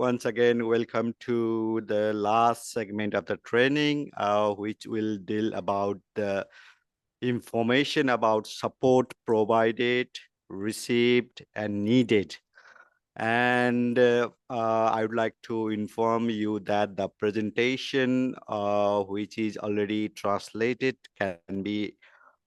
once again, welcome to the last segment of the training, which will deal about the information about support provided, received, and needed. And I would like to inform you that the presentation, which is already translated, can be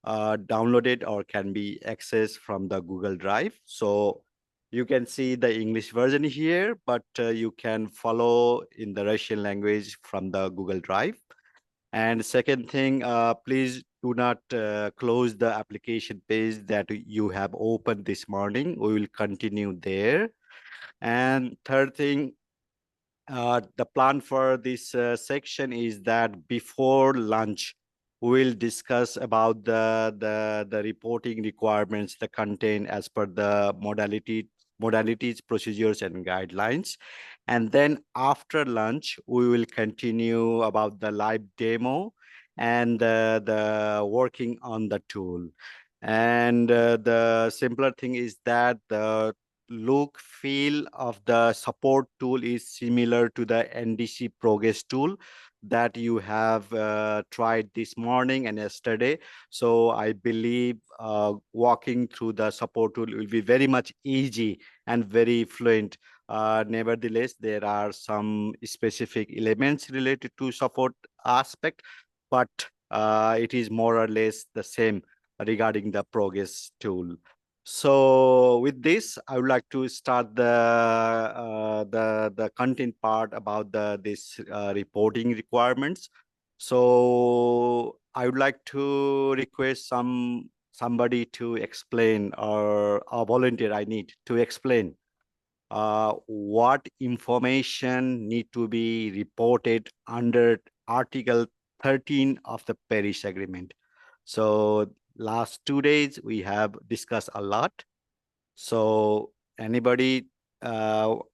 downloaded or can be accessed from the Google Drive. So you can see the English version here, but you can follow in the Russian language from the Google Drive. And second thing, please do not close the application page that you have opened this morning. We will continue there. And third thing, the plan for this section is that before lunch, we'll discuss about the reporting requirements, the content as per the modalities, procedures, and guidelines. And then after lunch, we will continue about the live demo and the working on the tool. And the simpler thing is that the look feel of the support tool is similar to the NDC progress tool that you have tried this morning and yesterday. So I believe walking through the support tool will be very much easy and very fluent. Nevertheless, there are some specific elements related to support aspect, but it is more or less the same regarding the progress tool. So with this, I would like to start the content part about this reporting requirements. So I would like to request somebody to explain, or a volunteer I need to explain what information need to be reported under Article 13 of the Paris Agreement. So last 2 days, we have discussed a lot. So anybody who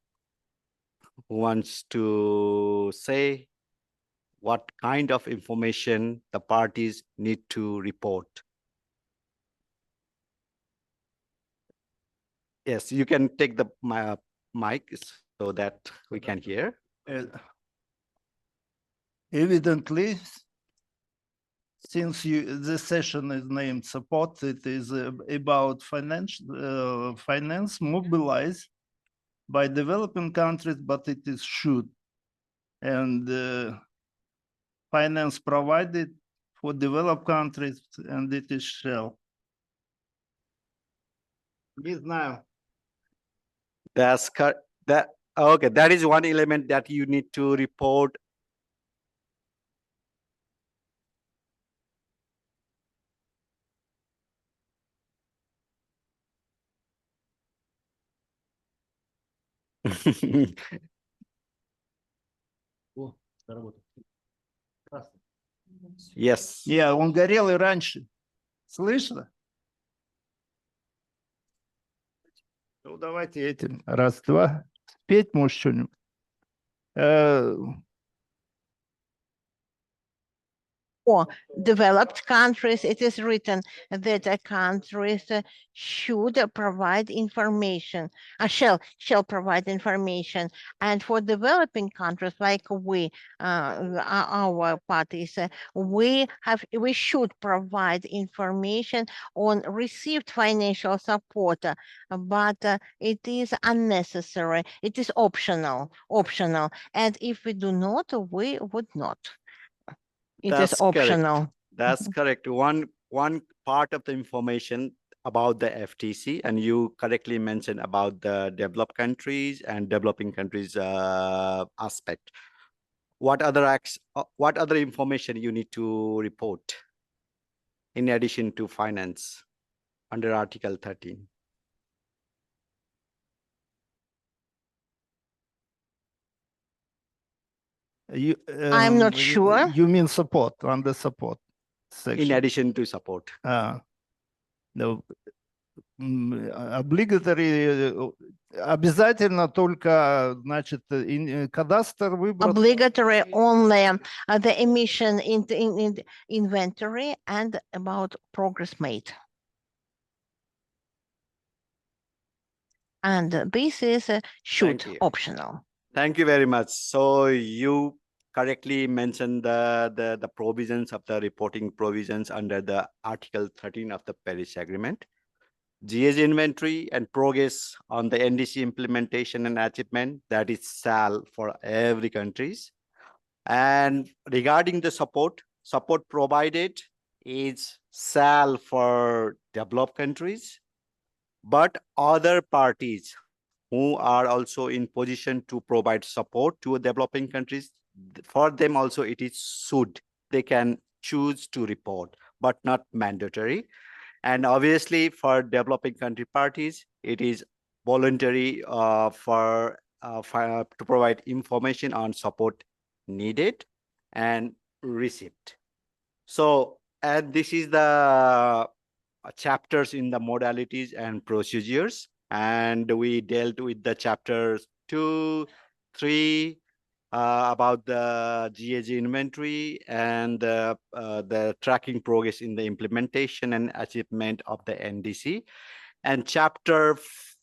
wants to say what kind of information the parties need to report? Yes, you can take the mic so that we can hear. Evidently, since the session is named support, it is about finance mobilized by developing countries, but it is should. And finance provided for developed countries, and it is shall. Не знаю. That's that. Okay, that is one element that you need to report. Yes. Yeah, он горел и раньше. Слышно? Ну, давайте этим. Раз, два. Спеть, может, что-нибудь. For developed countries, it is written that countries should provide information, shall provide information. And for developing countries like we, our parties, we should provide information on received financial support, but it is unnecessary. It is optional. And if we do not, we would not. It is optional. Correct. That's correct. One part of the information about the FTC, and you correctly mentioned about the developed countries and developing countries aspect. What other information you need to report in addition to finance under Article 13? I'm not sure. You mean support, under support section. In addition to support. No. Obligatory, обязательно только, значит, кадастр выбран. Obligatory only the emission in inventory and about progress made. And this is should optional. Thank you very much. So you correctly mentioned the provisions of the reporting provisions under the Article 13 of the Paris Agreement. GS inventory and progress on the NDC implementation and achievement, that is SAL for every countries. And regarding the support provided is SAL for developed countries, but other parties who are also in position to provide support to developing countries, for them also it is should. They can choose to report, but not mandatory. And obviously for developing country parties, it is voluntary to provide information on support needed and received. So, and this is the chapters in the modalities and procedures. And we dealt with the chapters 2, 3, about the GAG inventory and the tracking progress in the implementation and achievement of the NDC. And chapter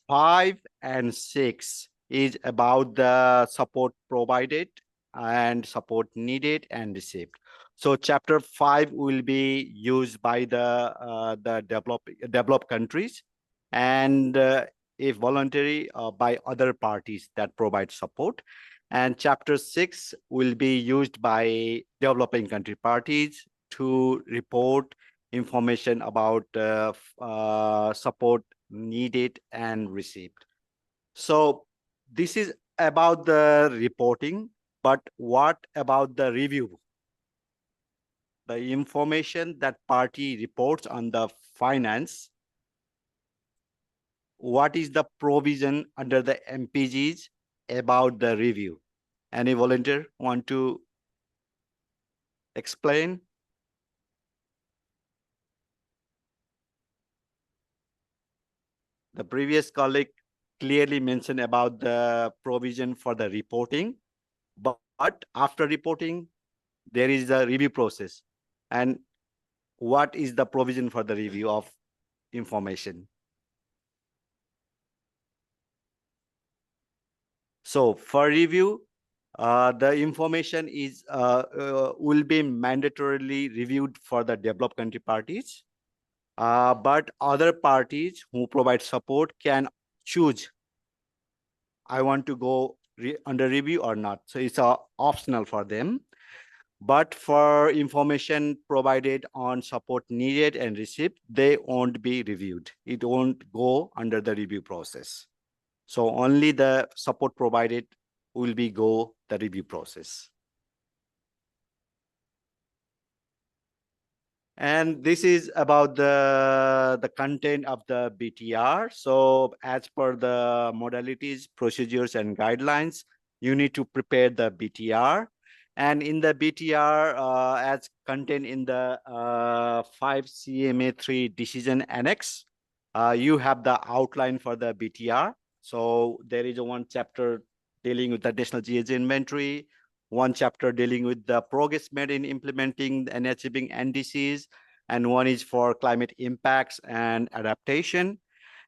5 and 6 is about the support provided and support needed and received. So chapter 5 will be used by the developed countries, and if voluntary, by other parties that provide support. And chapter 6 will be used by developing country parties to report information about support needed and received. So this is about the reporting, but what about the review? The information that party reports on the finance, what is the provision under the MPGs about the review? Any volunteer want to explain? The previous colleague clearly mentioned about the provision for the reporting, but after reporting, there is a review process. And what is the provision for the review of information? So for review, the information is will be mandatorily reviewed for the developed country parties. But other parties who provide support can choose, I want to go under review or not. So it's optional for them. But for information provided on support needed and received, they won't be reviewed. It won't go under the review process. So only the support provided will be go the review process. And this is about the content of the BTR. So as per the modalities, procedures, and guidelines, you need to prepare the BTR. And in the BTR, as contained in the 5 CMA3 decision annex, you have the outline for the BTR. So there is one chapter dealing with the national GHG inventory, one chapter dealing with the progress made in implementing and achieving NDCs, and one is for climate impacts and adaptation.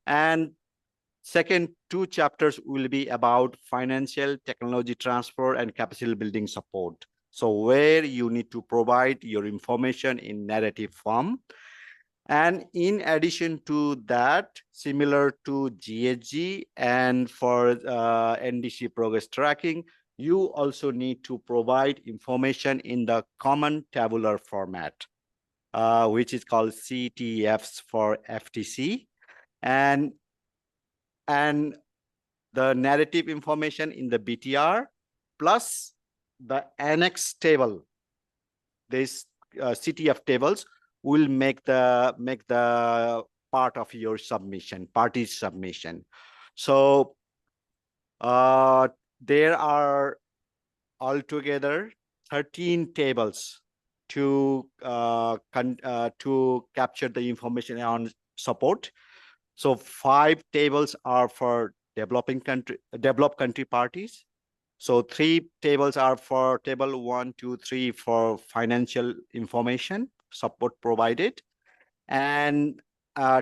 And second, 2 chapters will be about financial technology transfer and capacity building support. So where you need to provide your information in narrative form. And in addition to that, similar to GHG and for NDC progress tracking, you also need to provide information in the common tabular format, which is called CTFs for FTC. And the narrative information in the BTR plus the annex table, this CTF tables will make the part of your submission, party's submission. So there are altogether 13 tables to capture the information on support. So 5 tables are for developed country parties. So 3 tables are for table 1, 2, 3 for financial information support provided. And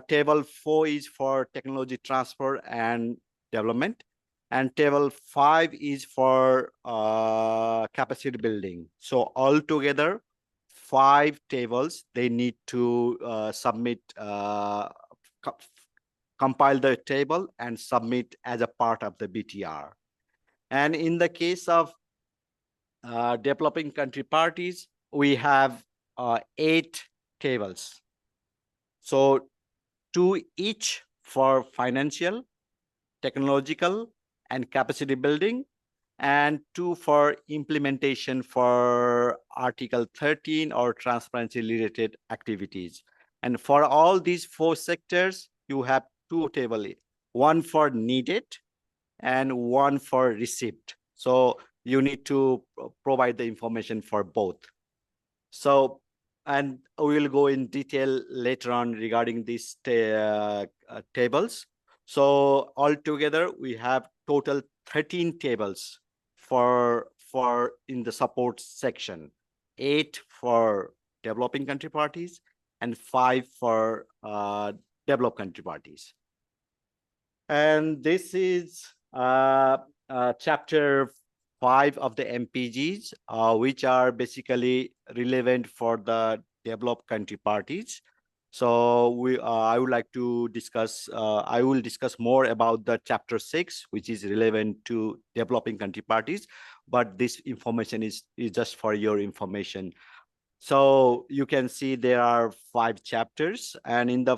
table 4 is for technology transfer and development. and table 5 is for capacity building. So altogether, 5 tables they need to submit, compile the table and submit as a part of the BTR. And in the case of developing country parties, we have 8 tables. So 2 each for financial, technological, and capacity building, and 2 for implementation for Article 13 or transparency related activities. And for all these 4 sectors, you have 2 tables, one for needed and one for received. So you need to provide the information for both. So, and we will go in detail later on regarding these tables. So altogether, we have total 13 tables for in the support section, 8 for developing country parties and 5 for developed country parties. And this is chapter 5 of the MPGs, which are basically relevant for the developed country parties. So I would like to discuss, I will discuss more about the chapter 6, which is relevant to developing country parties. But this information is just for your information. So you can see there are 5 chapters, and in the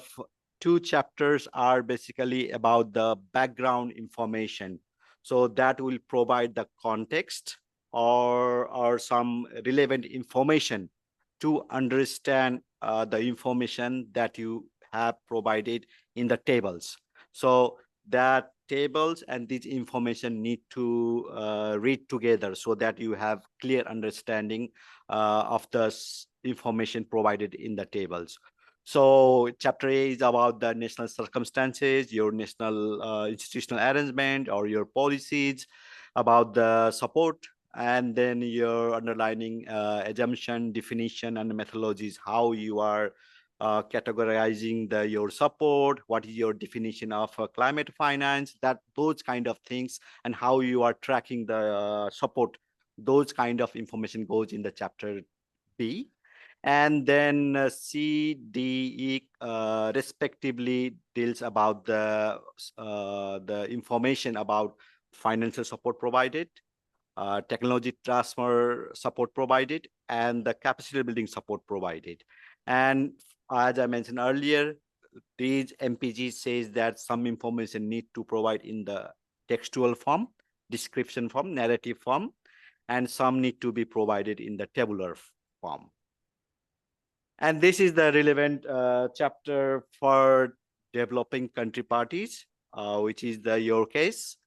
2 chapters are basically about the background information. So that will provide the context or some relevant information to understand the information that you have provided in the tables. So that tables and this information need to read together so that you have clear understanding of the information provided in the tables. So chapter A is about the national circumstances, your national institutional arrangement or your policies, about the support, and then your underlining assumption, definition, and methodologies, how you are categorizing your support, what is your definition of climate finance, that those kind of things, and how you are tracking the support. Those kind of information goes in the chapter B. And then C, D, E respectively deals about the information about financial support provided, technology transfer support provided, and the capacity building support provided. And as I mentioned earlier, these MPG says that some information need to provide in the textual form, description form, narrative form, and some need to be provided in the tabular form. And this is the relevant chapter for developing country parties, which is your case.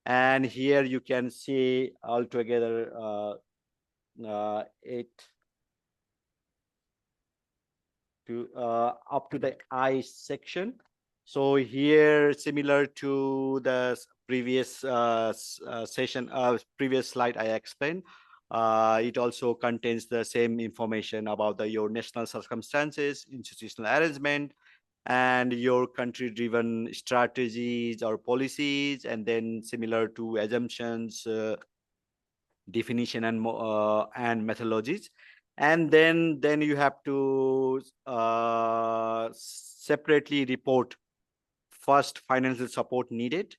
And here you can see altogether 8 to up to the I section. So here, similar to the previous session, previous slide I explained, it also contains the same information about your national circumstances, institutional arrangement, and your country-driven strategies or policies, and then similar to assumptions, definition, and methodologies. And then you have to separately report first financial support needed,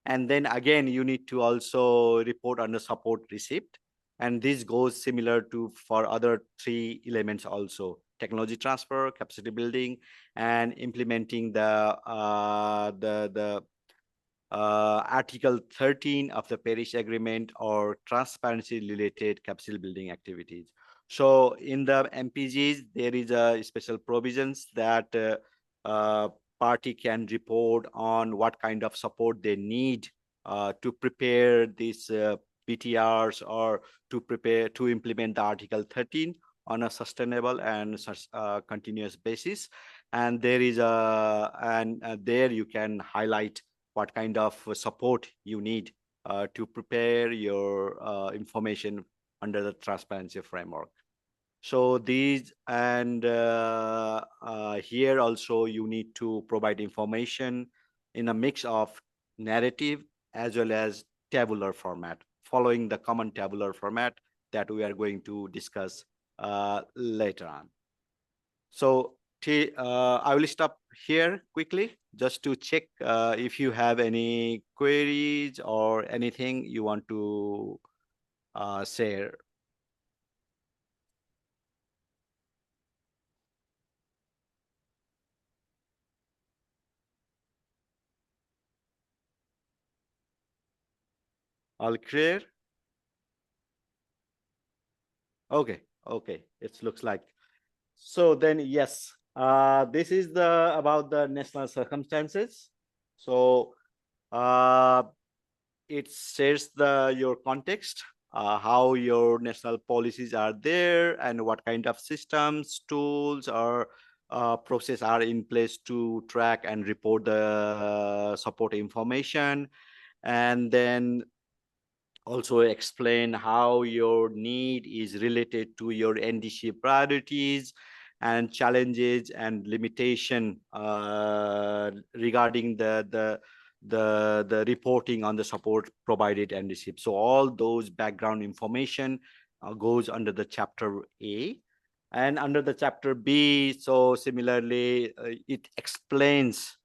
and then again you need to also report on the support received. And this goes similar to for other 3 elements also: technology transfer, capacity building, and implementing the Article 13 of the Paris Agreement or transparency related capacity building activities. So in the MPGs, there is a special provisions that party can report on what kind of support they need to prepare these PTRs or to implement the Article 13 on a sustainable and continuous basis. And there is there you can highlight what kind of support you need to prepare your information under the transparency framework. So these, and here also you need to provide information in a mix of narrative as well as tabular format, following the common tabular format that we are going to discuss later on. So I will stop here quickly just to check if you have any queries or anything you want to share. All clear? Okay, okay. It looks like. So then, yes, this is the about the national circumstances. So it shares your context, how your national policies are there, and what kind of systems, tools, or process are in place to track and report the support information. And then also explain how your need is related to your NDC priorities and challenges and limitation regarding the reporting on the support provided and received. So all those background information goes under the chapter A. And under the chapter B, so similarly, it explains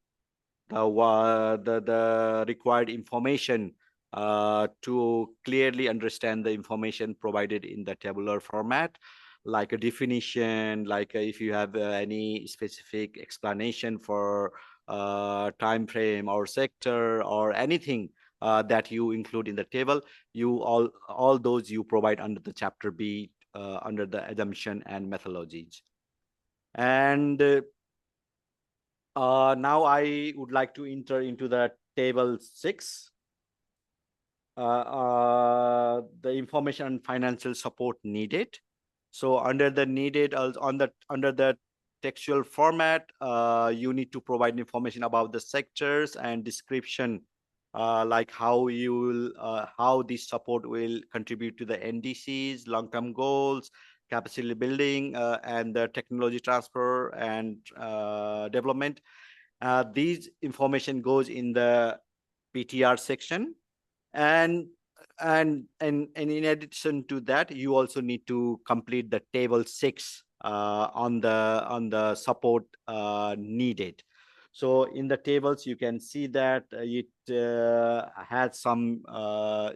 the required information to clearly understand the information provided in the tabular format, like a definition, like if you have any specific explanation for time frame or sector or anything that you include in the table, you all those you provide under the chapter B under the assumption and methodologies. And now I would like to enter into the table 6. The information and financial support needed. So under the needed, under the textual format, you need to provide information about the sectors and description, like how how this support will contribute to the NDCs, long-term goals, capacity building, and the technology transfer and development. These information goes in the PTR section. And in addition to that, you also need to complete the table 6 on the support needed. So in the tables, you can see that it has some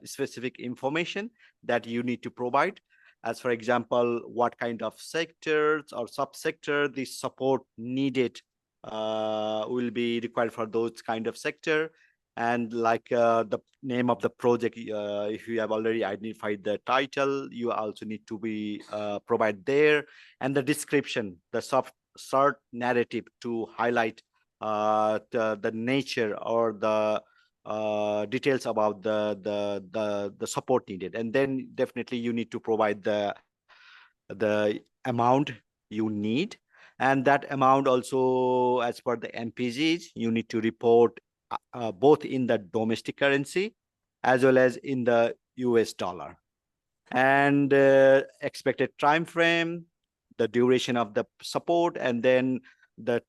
specific information that you need to provide. As for example, what kind of sectors or subsector this support needed will be required for those kind of sector. And like the name of the project, if you have already identified the title, you also need to be provide there, and the description, the short narrative to highlight the nature or the details about the support needed. And then definitely you need to provide the amount you need, and that amount also, as per the MPGs, you need to report both in the domestic currency as well as in the US dollar. And expected time frame, the duration of the support, and then the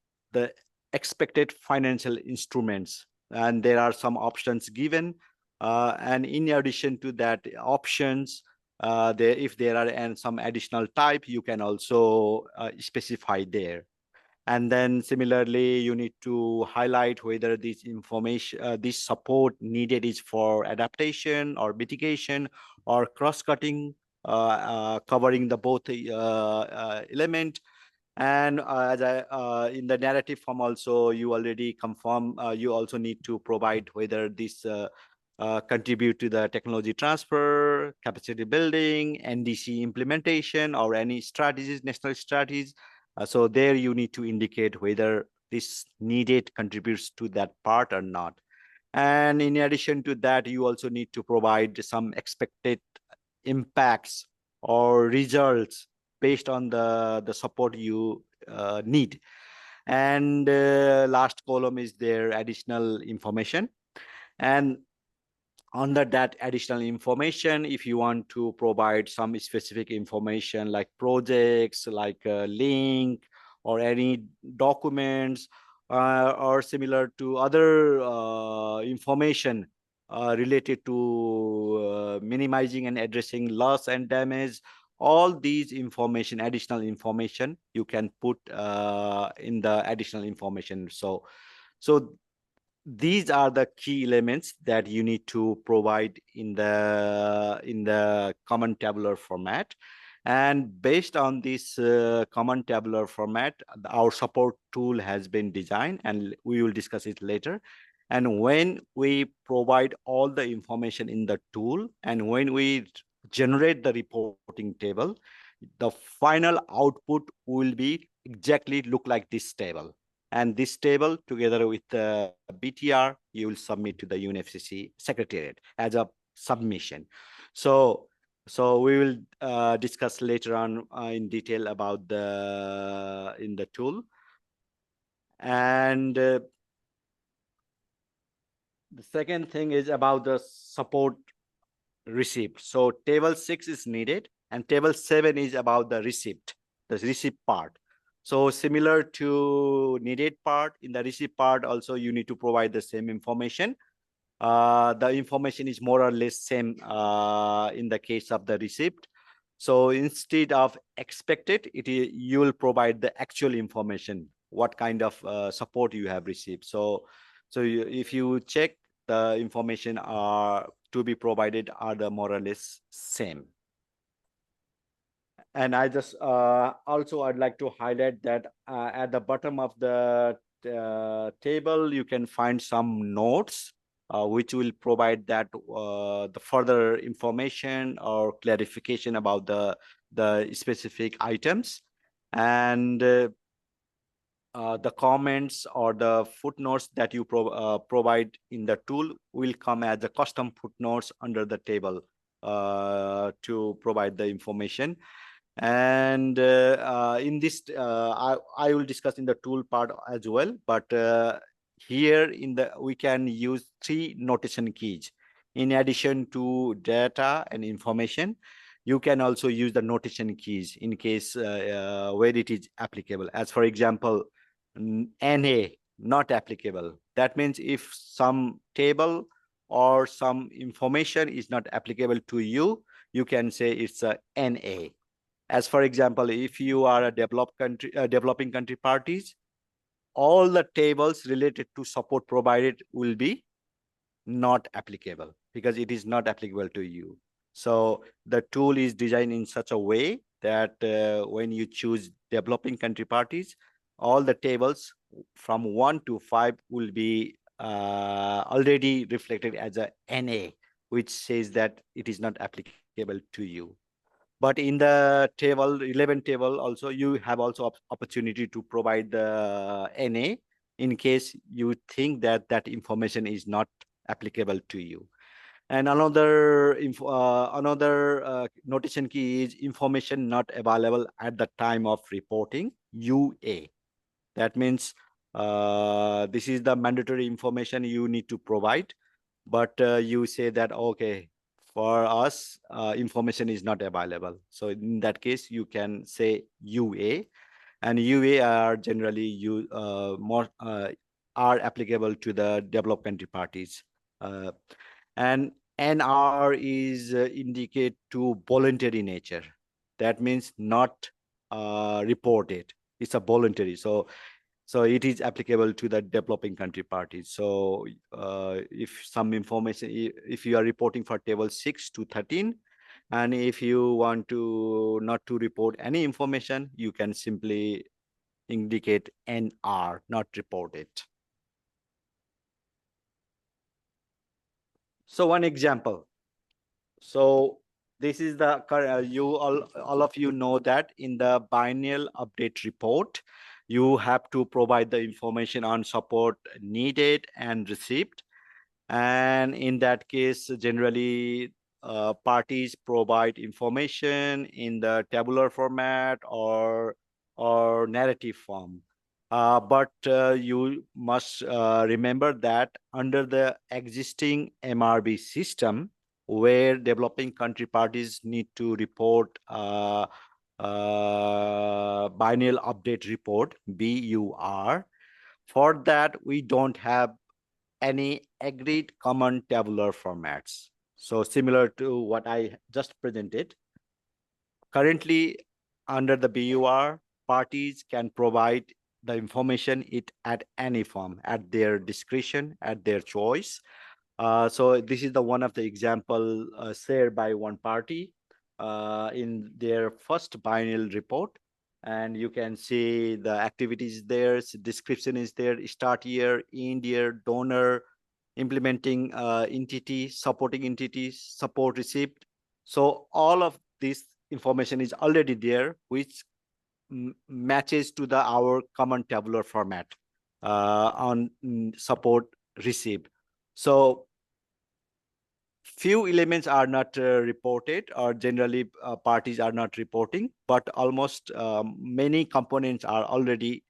expected financial instruments. And there are some options given. And in addition to that options, if there are some additional type, you can also specify there. And then similarly, you need to highlight whether this information, this support needed is for adaptation or mitigation or cross-cutting, covering the both element. And as in the narrative form also, you already confirm, you also need to provide whether this contribute to the technology transfer, capacity building, NDC implementation, or any strategies, national strategies. So there you need to indicate whether this needed contributes to that part or not. And in addition to that, you also need to provide some expected impacts or results based on the support you need. And last column is their additional information. And under that additional information, if you want to provide some specific information like projects, like a link or any documents or similar to other information related to minimizing and addressing loss and damage. All these information, additional information, you can put in the additional information. So these are the key elements that you need to provide in the common tabular format. And based on this common tabular format, our support tool has been designed, and we will discuss it later. And when we provide all the information in the tool, and when we generate the reporting table, the final output will be exactly look like this table. And this table, together with the BTR, you will submit to the UNFCCC Secretariat as a submission. So we will discuss later on in detail about the tool. And the second thing is about the support receipt. So table 6 is needed, and table 7 is about the receipt part. So similar to needed part, in the receipt part also you need to provide the same information. The information is more or less same in the case of the receipt. So instead of expected, you will provide the actual information, what kind of support you have received. So if you check, the information are to be provided are the more or less same. And I just also I'd like to highlight that at the bottom of the table, you can find some notes which will provide that the further information or clarification about the specific items. And the comments or the footnotes that you provide in the tool will come as the custom footnotes under the table to provide the information. And in this, I will discuss in the tool part as well. But here we can use 3 notation keys. In addition to data and information, you can also use the notation keys in case where it is applicable. As for example, NA, not applicable. That means if some table or some information is not applicable to you, you can say it's a NA. As for example, if you are a developing country parties, all the tables related to support provided will be not applicable because it is not applicable to you. So the tool is designed in such a way that when you choose developing country parties, all the tables from 1 to 5 will be already reflected as a NA, which says that it is not applicable to you. But in the table 11 table also, you have also opportunity to provide the NA in case you think that that information is not applicable to you. And another notation key is information not available at the time of reporting, UA. That means this is the mandatory information you need to provide, but you say that, okay, for us, information is not available. So in that case, you can say UA, and UA are generally are applicable to the developed country parties. And NR is indicate to voluntary nature. That means not reported. It's a voluntary. So it is applicable to the developing country parties. So if some information, if you are reporting for table 6 to 13, and if you want to not to report any information, you can simply indicate NR, not reported. So one example. So this is the all of you know that in the biennial update report, you have to provide the information on support needed and received. And in that case, generally parties provide information in the tabular format or narrative form. But you must remember that under the existing MRB system, where developing country parties need to report biennial update report, BUR, for that we don't have any agreed common tabular formats. So similar to what I just presented, currently under the BUR, parties can provide the information at any form, at their discretion, at their choice. So this is the one of the example shared by one party in their first biennial report. And you can see the activities there, description is there, start year, end year, donor, implementing entity, supporting entities, support receipt. So all of this information is already there, which matches to our common tabular format on support receive. So few elements are not reported, or generally parties are not reporting, but almost many components are already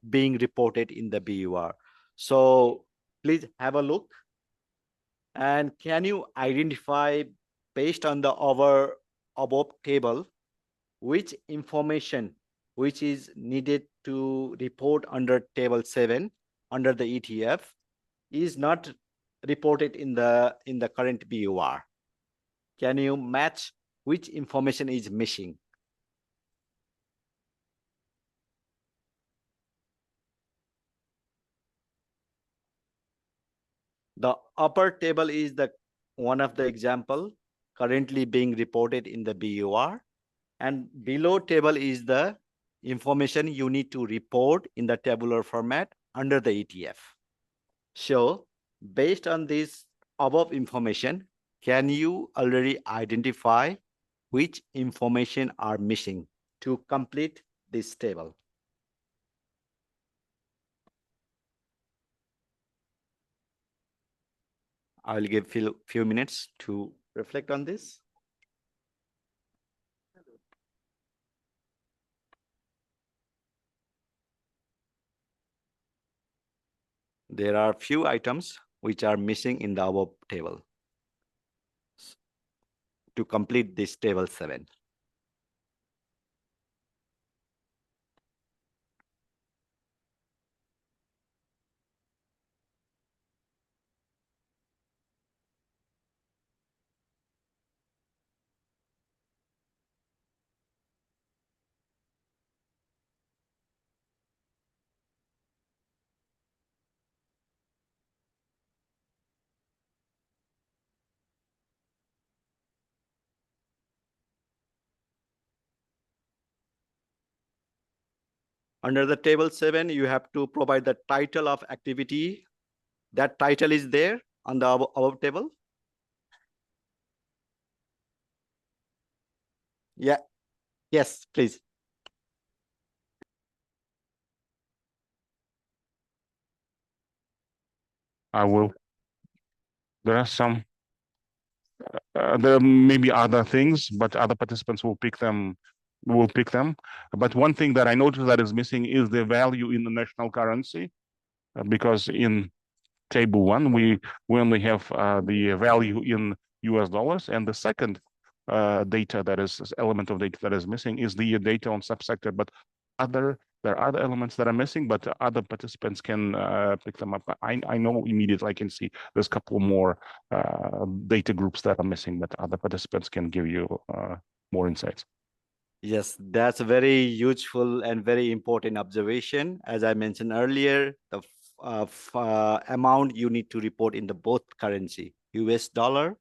being reported in the BUR. So please have a look. And can you identify, based on the above table, which information which is needed to report under table 7 under the ETF is not reported in the current BUR? Can you match which information is missing? The upper table is the one of the example currently being reported in the BUR, and below table is the information you need to report in the tabular format under the ETF. So based on this above information, can you already identify which information are missing to complete this table? I'll give few minutes to reflect on this. There are few items which are missing in the above table to complete this table 7. Under the table 7, you have to provide the title of activity. That title is there on the above table. Yeah. Yes, please. I will. There are some. There may be other things, but other participants will pick them. But one thing that I noticed that is missing is the value in the national currency, because in table 1 we only have the value in US dollars, and the second data that is element of data that is missing is the data on subsector. But there are other elements that are missing, but other participants can pick them up. I know immediately, I can see there's a couple more data groups that are missing, but other participants can give you more insights. Yes, that's a very useful and very important observation. As I mentioned earlier, the amount you need to report in the both currency, US dollar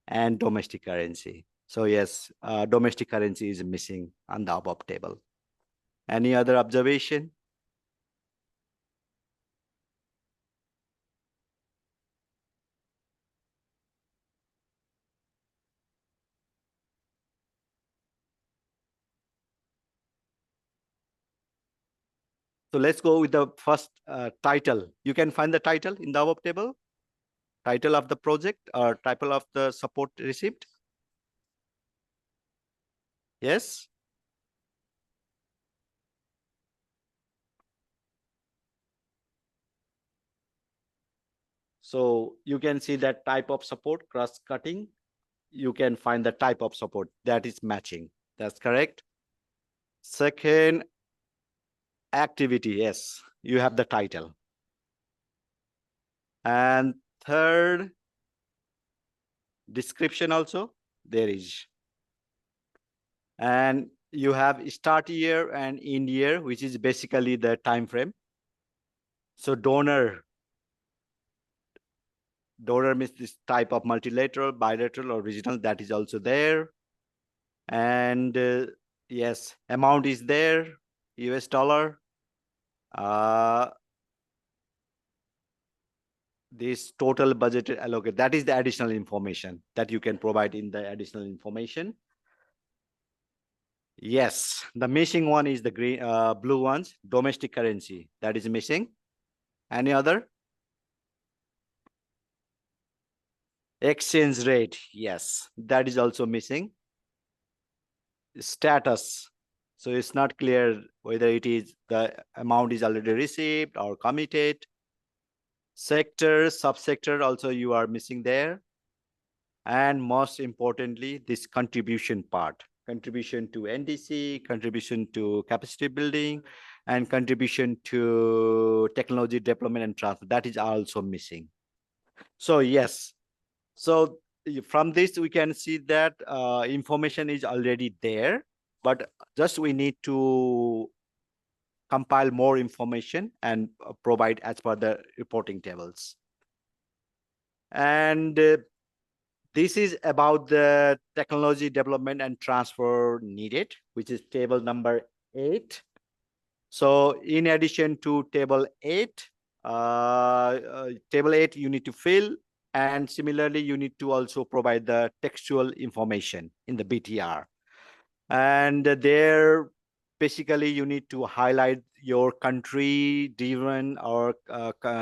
and domestic currency. So yes, domestic currency is missing on the above table. Any other observation? So let's go with the first title. You can find the title in the above table, title of the project or title of the support received. Yes. So you can see that type of support, cross-cutting. You can find the type of support that is matching. That's correct. Second, activity. Yes, you have the title. And third, description also there is. And you have start year and end year, which is basically the time frame. So donor means this type of multilateral, bilateral, or regional, that is also there. And yes, amount is there, US dollar. This total budget allocated, that is the additional information that you can provide in the additional information. Yes, the missing one is the green, blue ones, domestic currency, that is missing. Any other? Exchange rate, yes, that is also missing. Status, so it's not clear whether it is the amount is already received or committed. Sector, subsector also you are missing there. And most importantly, this contribution part, contribution to NDC, contribution to capacity building, and contribution to technology development and transfer, that is also missing. So yes, so from this we can see that information is already there, but just we need to compile more information and provide as per the reporting tables. And this is about the technology development and transfer needed, which is table number 8. So in addition to table 8, you need to fill, and similarly, you need to also provide the textual information in the BTR. And there, basically, you need to highlight your country-driven or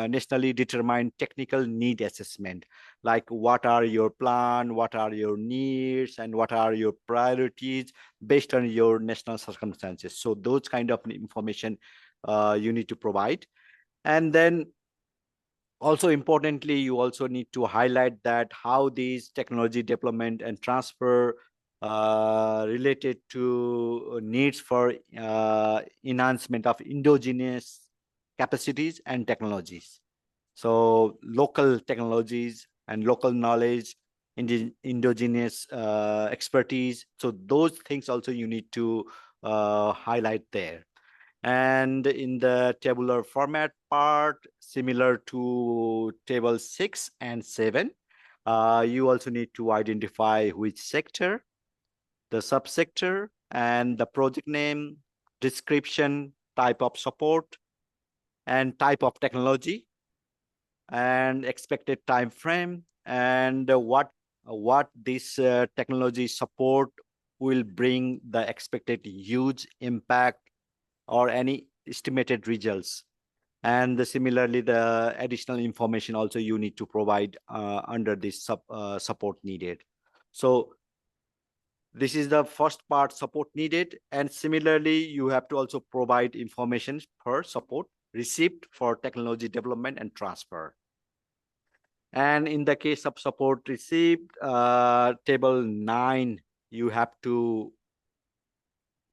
nationally determined technical need assessment, like what are your plan, what are your needs, and what are your priorities based on your national circumstances. So those kind of information you need to provide. And then also importantly, you also need to highlight that how these technology development and transfer related to needs for enhancement of indigenous capacities and technologies. So local technologies and local knowledge, indigenous expertise. So those things also you need to highlight there. And in the tabular format part, similar to table 6 and 7, you also need to identify which sector, the subsector, and the project name, description, type of support, and type of technology, and expected time frame, and what this technology support will bring the expected huge impact or any estimated results. And similarly, the additional information also you need to provide under this support needed. So this is the first part, support needed. And similarly, you have to also provide information per support received for technology development and transfer. And in the case of support received, table 9, you have to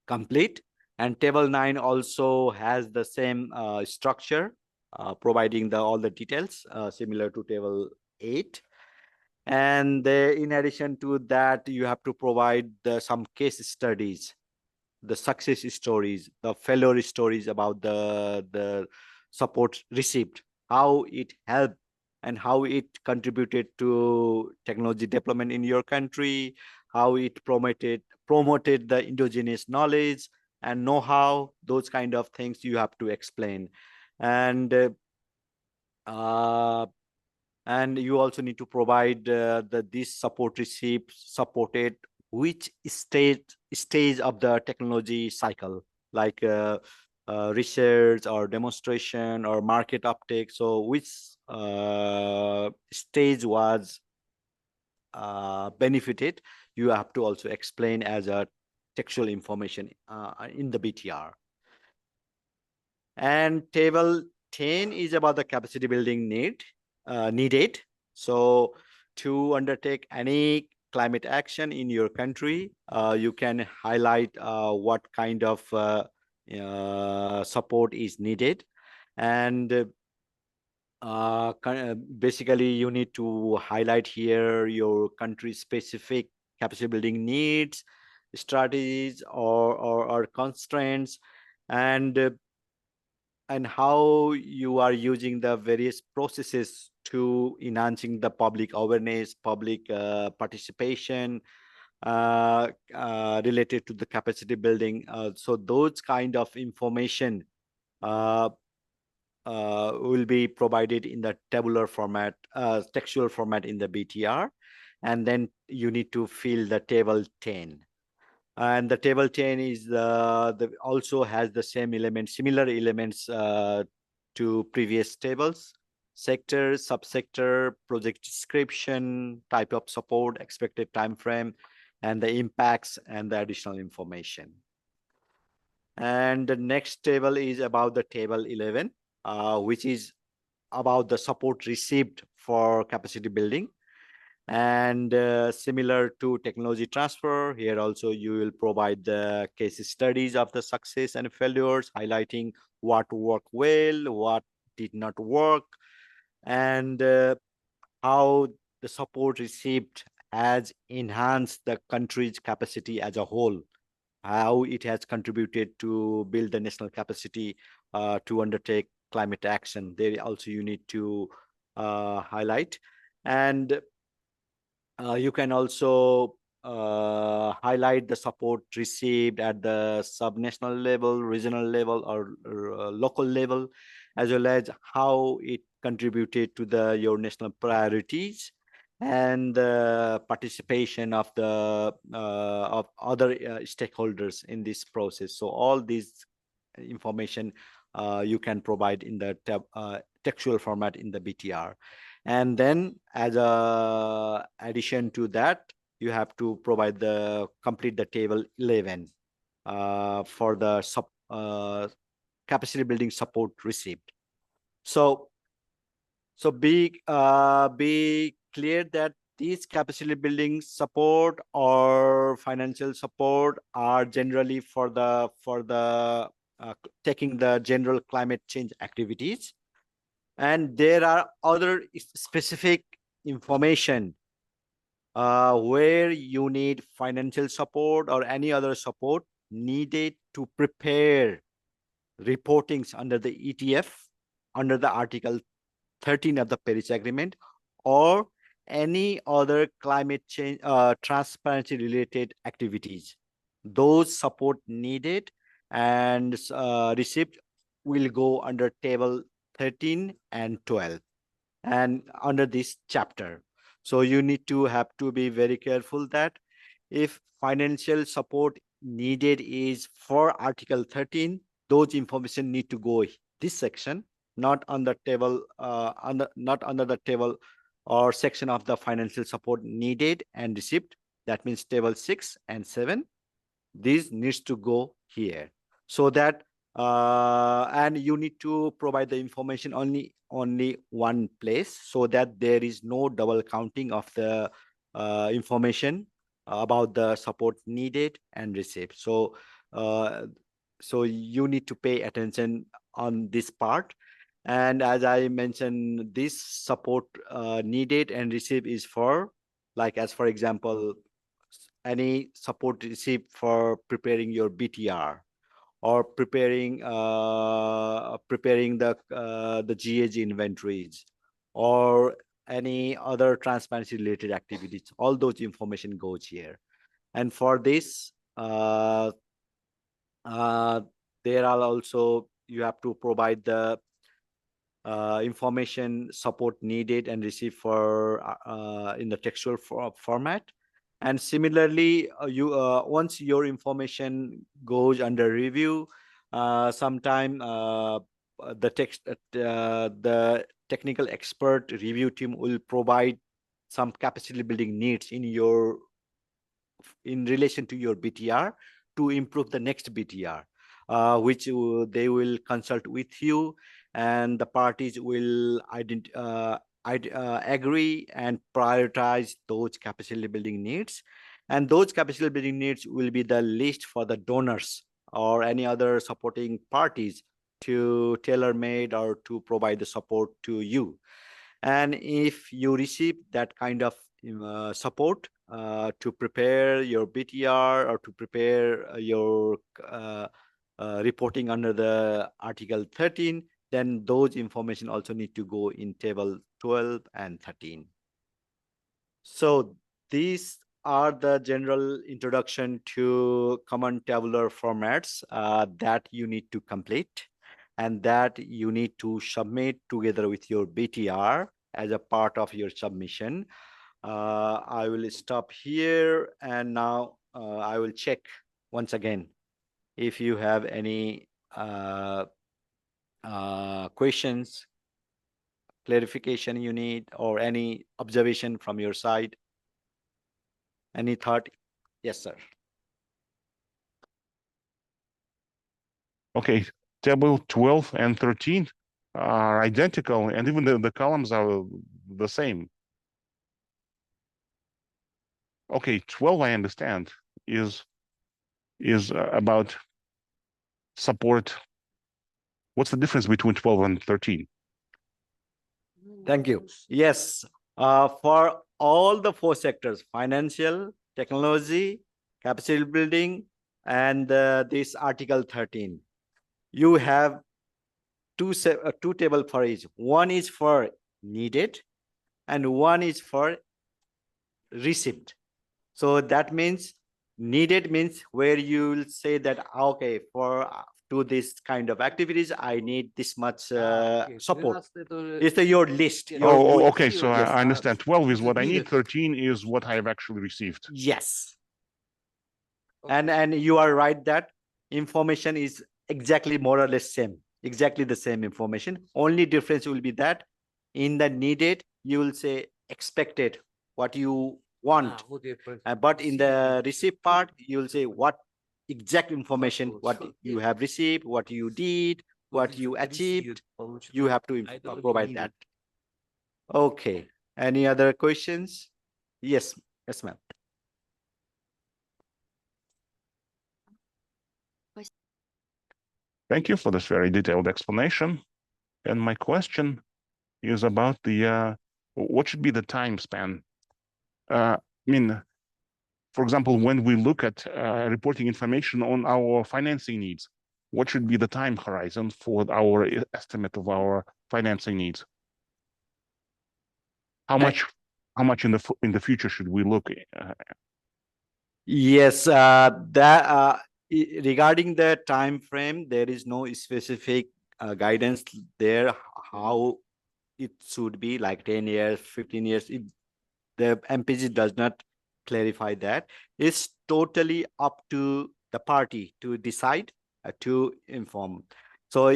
complete. And table 9 also has the same structure, providing all the details similar to table 8. And in addition to that, you have to provide some case studies, the success stories, the failure stories about the support received, how it helped and how it contributed to technology development in your country, how it promoted the indigenous knowledge and know-how. Those kind of things you have to explain. And you also need to provide this support received supported which stage of the technology cycle, like research or demonstration or market uptake. So which stage was benefited, you have to also explain as a textual information in the BTR. And table 10 is about the capacity building needed. So to undertake any climate action in your country, you can highlight what kind of support is needed. And basically you need to highlight here your country specific capacity building needs, strategies, or constraints, and how you are using the various processes to enhancing the public awareness, public participation related to the capacity building. So those kind of information uh, will be provided in the tabular format, textual format in the BTR. And then you need to fill the table 10. And the table 10 is also has the same elements, similar elements to previous tables: sector, subsector, project description, type of support, expected time frame, and the impacts and the additional information. And the next table is about the table 11, which is about the support received for capacity building. And similar to technology transfer, here also you will provide the case studies of the success and failures, highlighting what worked well, what did not work, and how the support received has enhanced the country's capacity as a whole, how it has contributed to build the national capacity to undertake climate action. There also you need to highlight. And you can also highlight the support received at the subnational level, regional level, or local level, as well as how it contributed to your national priorities and the participation of the of other stakeholders in this process. So all these information you can provide in the textual format in the BTR. And then as a addition to that, you have to provide complete the table 11 for the capacity building support received. So be clear that these capacity building support or financial support are generally for taking the general climate change activities. And there are other specific information where you need financial support or any other support needed to prepare reportings under the ETF, under the Article 13 of the Paris Agreement, or any other climate change transparency related activities. Those support needed and received will go under table 13 and 12 and under this chapter. So you need to have to be very careful that if financial support needed is for Article 13, those information need to go this section, not on the table, not under the table or section of the financial support needed and received. That means table 6 and 7. This needs to go here, so that and you need to provide the information only one place, so that there is no double counting of the information about the support needed and received. So so you need to pay attention on this part. And as I mentioned, this support needed and received is for, like, as for example, any support received for preparing your BTR or preparing the GAG inventories or any other transparency related activities. All those information goes here. And for this, there are also, you have to provide the information support needed and received for in the textual format. And similarly, you once your information goes under review, sometime the technical expert review team will provide some capacity building needs in relation to your BTR to improve the next BTR, which they will consult with you, and the parties will agree and prioritize those capacity building needs. And those capacity building needs will be the list for the donors or any other supporting parties to tailor-made or to provide the support to you. And if you receive that kind of support to prepare your BTR or to prepare your reporting under the Article 13, then those information also need to go in table 12 and 13. So these are the general introduction to common tabular formats that you need to complete and that you need to submit together with your BTR as a part of your submission. I will stop here and now I will check once again if you have any questions, clarification you need, or any observation from your side. Any thought? Yes, sir. Okay, table 12 and 13 are identical, and even the columns are the same. Okay, 12 I understand is about support. What's the difference between 12 and 13? Thank you. Yes, for all the four sectors, financial, technology, capacity building, and this Article 13, you have two table for each. One is for needed and one is for received. So that means needed means where you will say that, okay, for do this kind of activities, I need this much support. It's your list. Okay, so Yes. I understand. 12 is what I need, 13 is what I have actually received. Yes. And you are right that information is exactly more or less same, exactly the same information. Only difference will be that in the needed, you will say expected, what you want. But in the receive part, you will say what exact information, what you have received, what you did, what you achieved. You have to provide that. Okay. Any other questions? Yes. Yes, ma'am. Thank you for this very detailed explanation. And my question is about the what should be the time span? I mean, for example, when we look at reporting information on our financing needs, what should be the time horizon for our estimate of our financing needs? How much in the future should we look at? Yes, regarding the time frame, there is no specific guidance there how it should be, like 10 years, 15 years. The MPG does not clarify that. It's totally up to the party to decide, to inform. So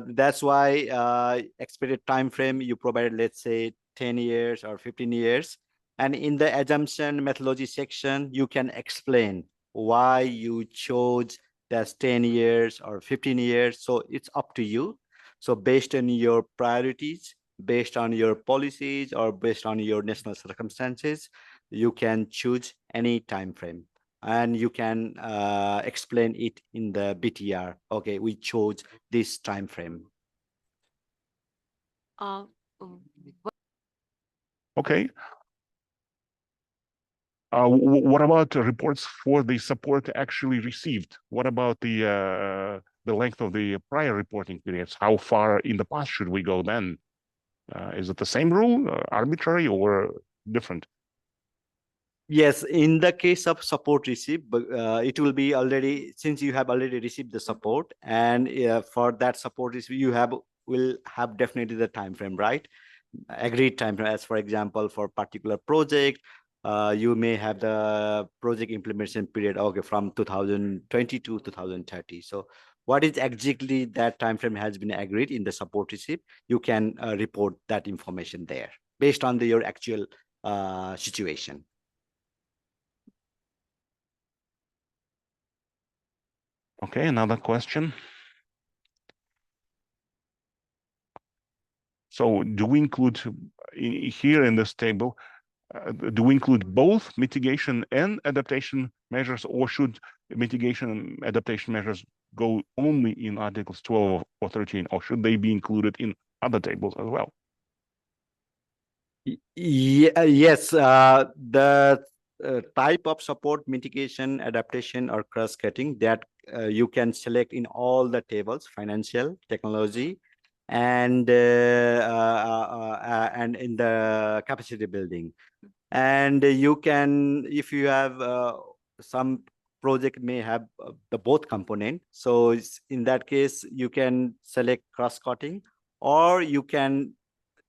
that's why expected time frame you provided, let's say 10 years or 15 years. And in the assumption methodology section, you can explain why you chose that's 10 years or 15 years. So it's up to you. So based on your priorities, based on your policies, or based on your national circumstances, you can choose any time frame and you can explain it in the BTR. Okay, we chose this time frame. Okay. What about reports for the support actually received? What about the length of the prior reporting periods? How far in the past should we go then? Is it the same rule, arbitrary, or different? Yes, in the case of support received, but it will be already, since you have already received the support, and for that support you will have definitely the time frame, right? Agreed time frame. As for example, for particular project, you may have the project implementation period, okay, from 2020 to 2030. So what is exactly that time frame has been agreed in the support receipt, you can report that information there based on your actual situation. Okay, another question. So do we include here in this table, do we include both mitigation and adaptation measures, or should mitigation and adaptation measures go only in Articles 12 or 13, or should they be included in other tables as well? Yes, the type of support, mitigation, adaptation, or cross-cutting that you can select in all the tables: financial, technology, and in the capacity building. And you can, if you have some project may have the both component, so in that case you can select cross-cutting, or you can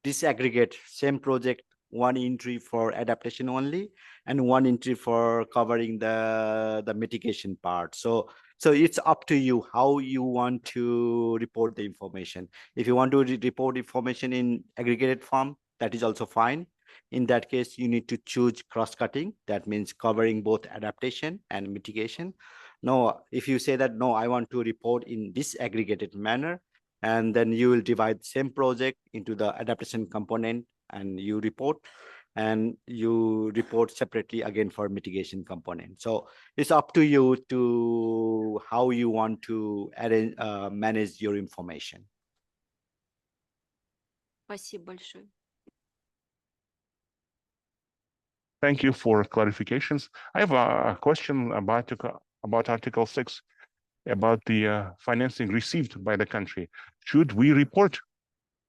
disaggregate same project, one entry for adaptation only and one entry for covering the mitigation part. So it's up to you how you want to report the information. If you want to report information in aggregated form, that is also fine. In that case, you need to choose cross-cutting. That means covering both adaptation and mitigation. No, if you say that, no, I want to report in disaggregated manner, and then you will divide same project into the adaptation component and you report separately again for mitigation component. So it's up to you to how you want to arrange, manage your information. Спасибо большое. Thank you for clarifications. I have a question about Article 6, about the financing received by the country. Should we report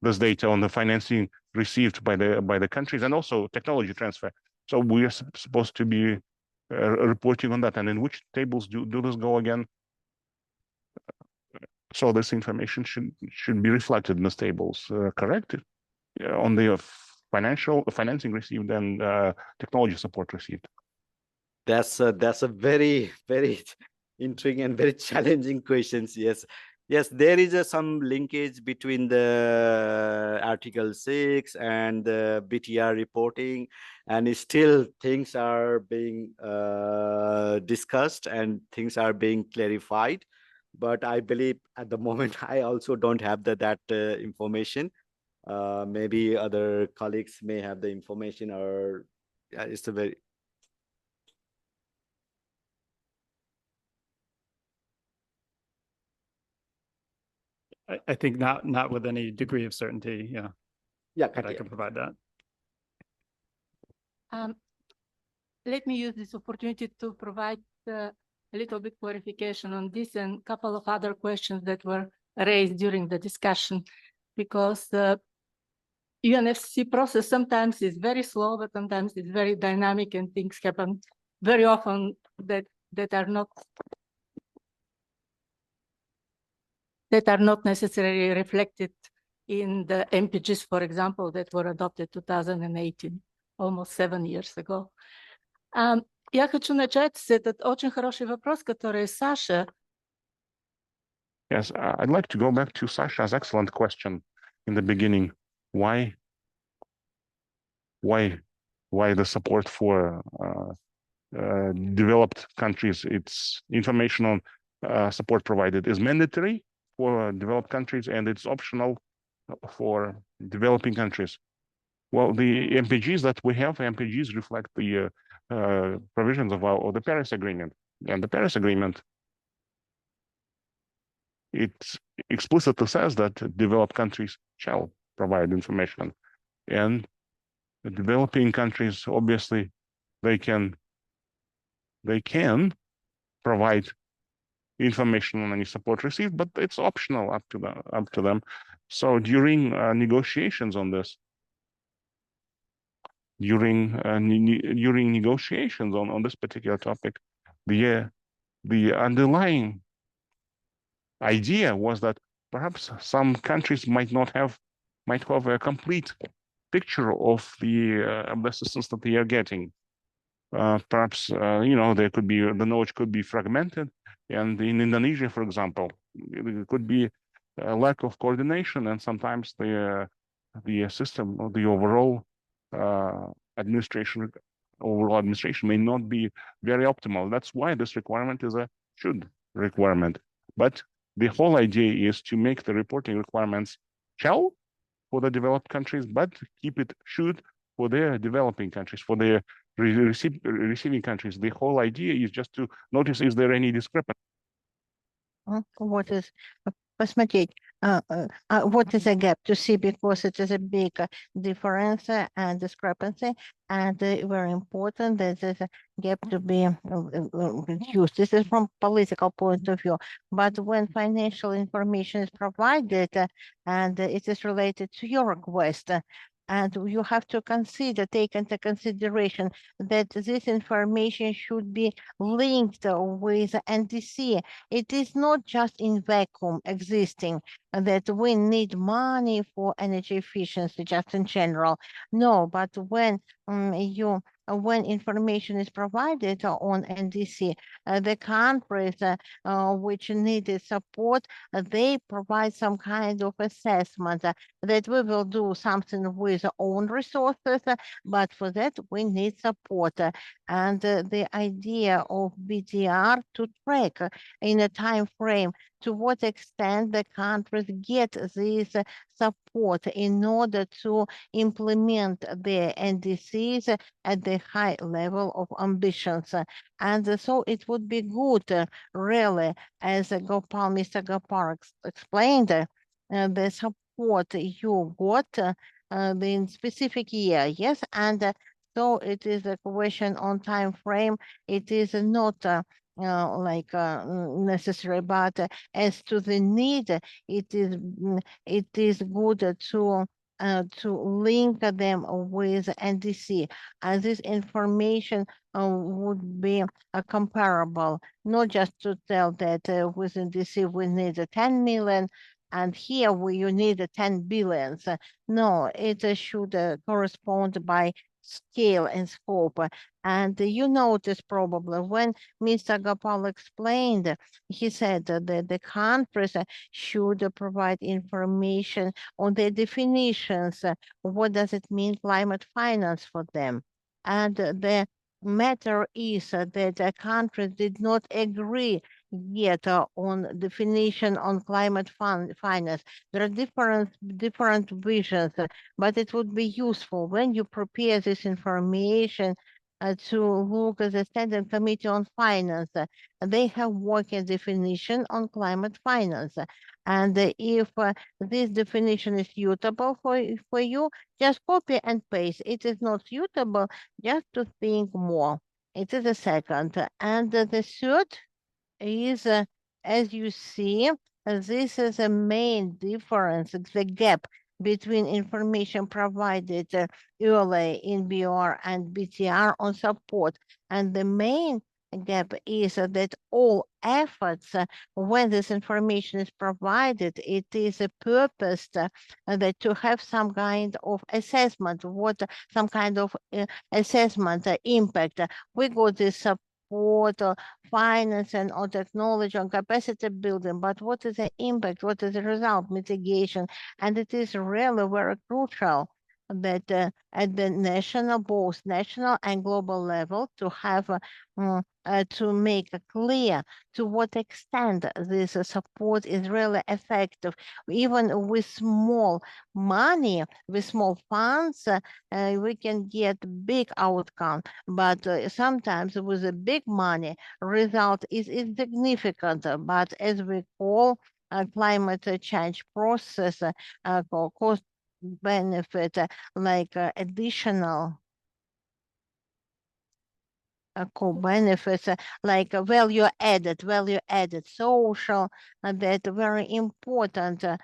this data on the financing received by the countries, and also technology transfer? So we are supposed to be reporting on that, and in which tables do this go again? So this information should be reflected in these tables, correct? On the financing received and technology support received. That's a very, very intriguing and very challenging questions. Yes, there is some linkage between the Article 6 and the BTR reporting, and still things are being discussed and things are being clarified. But I believe at the moment I also don't have that information. Maybe other colleagues may have the information, or it's a very. I think not with any degree of certainty. Yeah, Yeah, but I can provide that. Let me use this opportunity to provide a little bit clarification on this and a couple of other questions that were raised during the discussion, because the UNFCCC process sometimes is very slow, but sometimes it's very dynamic, and things happen very often that are not necessarily reflected in the MPGs, for example, that were adopted 2018, almost 7 years ago. Я хочу начать с этот очень хороший вопрос, который Саша. Yes, I'd like to go back to Sasha's excellent question in the beginning. Why the support for developed countries? It's information on support provided is mandatory for developed countries, and it's optional for developing countries. Well, the MPGs that we have, MPGs reflect the provisions of the Paris Agreement. And the Paris Agreement, it explicitly says that developed countries shall provide information. And the developing countries, obviously, they can provide information on any support received, but it's optional up to them. So during negotiations on this, during negotiations on this particular topic, the underlying idea was that perhaps some countries might have a complete picture of the assistance that they are getting. Perhaps there could be, the knowledge could be fragmented, and in Indonesia, for example, it could be a lack of coordination, and sometimes the system or the overall administration may not be very optimal. That's why this requirement is a should requirement. But the whole idea is to make the reporting requirements shall for the developed countries, but keep it should for their developing countries, for their receiving countries. The whole idea is just to notice, is there any discrepancy? What is посмотреть, what is a gap to see, because it is a big difference and discrepancy, and very important that there's a gap to be reduced. This is from political point of view, but when financial information is provided and it is related to your request, and you have to consider, take into consideration that this information should be linked with NDC. It is not just in vacuum existing that we need money for energy efficiency just in general. No, but when when information is provided on NDC, the countries which needed support, they provide some kind of assessment that we will do something with own resources, but for that we need support. And the idea of BDR to track in a time frame to what extent the countries get this support in order to implement the NDCs at the high level of ambitions. And so it would be good, really, as Mr. Gopal explained, the support you got in specific year, yes, and so it is a question on time frame. It is not necessary, but as to the need, it is good to link them with NDC, and this information would be comparable, not just to tell that with NDC we need 10 million, and here you need 10 billions. No, it should correspond by scale and scope. And you notice probably when Mr. Gopal explained, he said that the countries should provide information on the definitions. What does it mean climate finance for them? And the matter is that the countries did not agree yet on definition on climate finance. There are different visions, but it would be useful when you prepare this information to look at the Standing Committee on Finance. They have working definition on climate finance. And if this definition is suitable for you, just copy and paste. It is not suitable, just to think more. It is the second. And the third is, as you see, this is a main difference. It's the gap between information provided early in BR and BTR on support. And the main gap is that all efforts, when this information is provided, it is purposed that to have some kind of assessment, some kind of assessment impact. We got this support, finance and or technology on capacity building, but what is the impact? What is the result? Mitigation. And it is really very crucial that at the national, both national and global level, to have to make clear to what extent this support is really effective. Even with small money, with small funds, we can get big outcome, but sometimes with the big money, result is insignificant. But as we call climate change process, cost benefit, like additional co-benefits, like value added social, that very important to